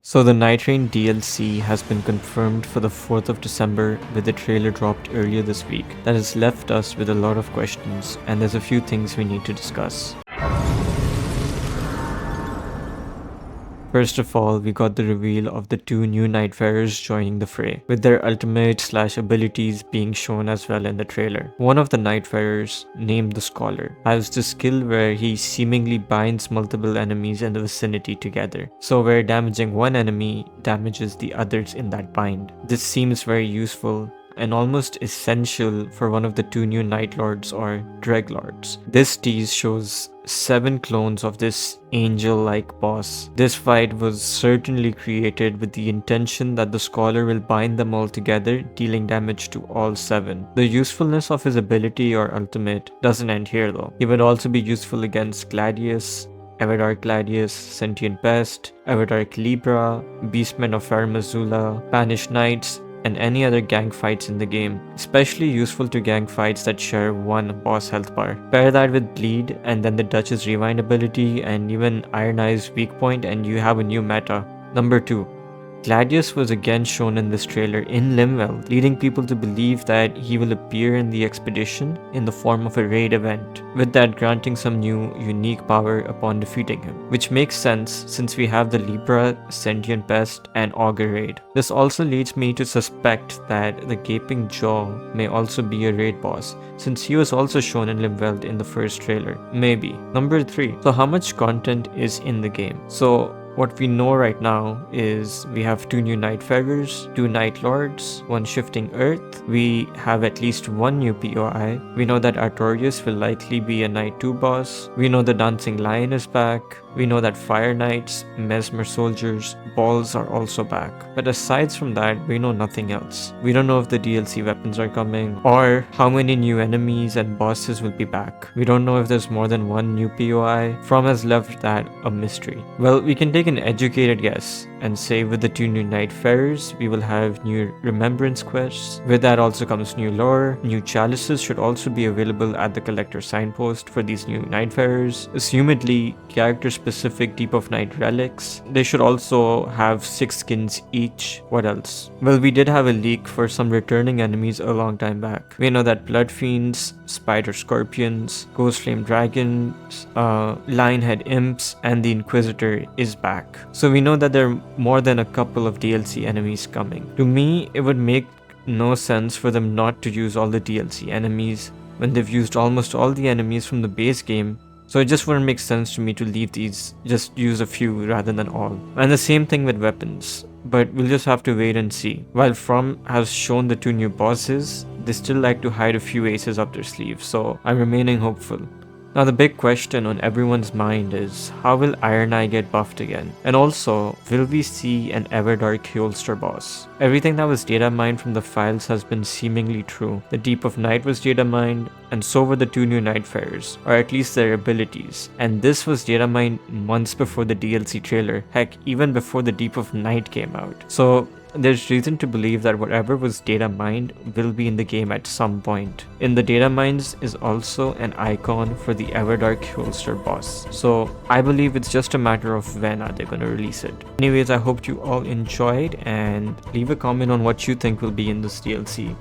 So the NightReign DLC has been confirmed for the 4th of December with the trailer dropped earlier this week. That has left us with a lot of questions, and there's a few things we need to discuss. First of all, we got the reveal of the two new Nightfarers joining the fray, with their ultimate/abilities being shown as well in the trailer. One of the Nightfarers, named the Scholar, has the skill where he seemingly binds multiple enemies in the vicinity together, so where damaging one enemy damages the others in that bind. This seems very useful and almost essential for one of the two new Night Lords or Dreadlords. This tease shows 7 clones of this angel-like boss. This fight was certainly created with the intention that the Scholar will bind them all together, dealing damage to all 7. The usefulness of his ability or ultimate doesn't end here though. He would also be useful against Gladius, Everdark Gladius, Sentient Pest, Everdark Libra, Beastmen of Farum Azula, Banished Knights, and any other gang fights in the game, especially useful to gang fights that share one boss health bar. Pair that with Bleed and then the Duchess Rewind ability and even Iron Eye's weak point and you have a new meta. Number 2. Gladius was again shown in this trailer in Limwell, leading people to believe that he will appear in the expedition in the form of a raid event, with that granting some new, unique power upon defeating him. Which makes sense since we have the Libra, Sentient Pest, and Augur raid. This also leads me to suspect that the Gaping Jaw may also be a raid boss, since he was also shown in Limwell in the first trailer. Maybe. Number 3. So how much content is in the game? So what we know right now is we have 2 new Nightfarers, 2 Night Lords, 1 Shifting Earth. We have at least 1 new POI. We know that Artorias will likely be a Night 2 boss. We know the Dancing Lion is back. We know that Fire Knights, Mesmer Soldiers, Balls are also back. But aside from that, we know nothing else. We don't know if the DLC weapons are coming or how many new enemies and bosses will be back. We don't know if there's more than 1 new POI. From has left that a mystery. Well, we can take an educated guess and say with the 2 new Nightfarers, we will have new Remembrance quests. With that also comes new lore. New chalices should also be available at the collector signpost for these new Nightfarers. Assumedly, character-specific Deep of Night relics. They should also have 6 skins each. What else? Well, we did have a leak for some returning enemies a long time back. We know that Blood Fiends, Spider Scorpions, Ghost Flame Dragons, Lionhead Imps, and the Inquisitor is back. So we know that there are more than a couple of DLC enemies coming. To me, it would make no sense for them not to use all the DLC enemies when they've used almost all the enemies from the base game. So it just wouldn't make sense to me to leave these, just use a few rather than all. And the same thing with weapons, but we'll just have to wait and see. While From has shown the 2 new bosses, they still like to hide a few aces up their sleeves, so I'm remaining hopeful. Now the big question on everyone's mind is, how will Iron Eye get buffed again? And also, will we see an Everdark Heolster boss? Everything that was data mined from the files has been seemingly true. The Deep of Night was data mined, and so were the 2 new Nightfarers, or at least their abilities. And this was data mined months before the DLC trailer, heck, even before the Deep of Night came out. So there's reason to believe that whatever was data mined will be in the game at some point. In the data mines is also an icon for the Everdark Heolster boss. So I believe it's just a matter of when are they going to release it. Anyways, I hope you all enjoyed and leave a comment on what you think will be in this DLC.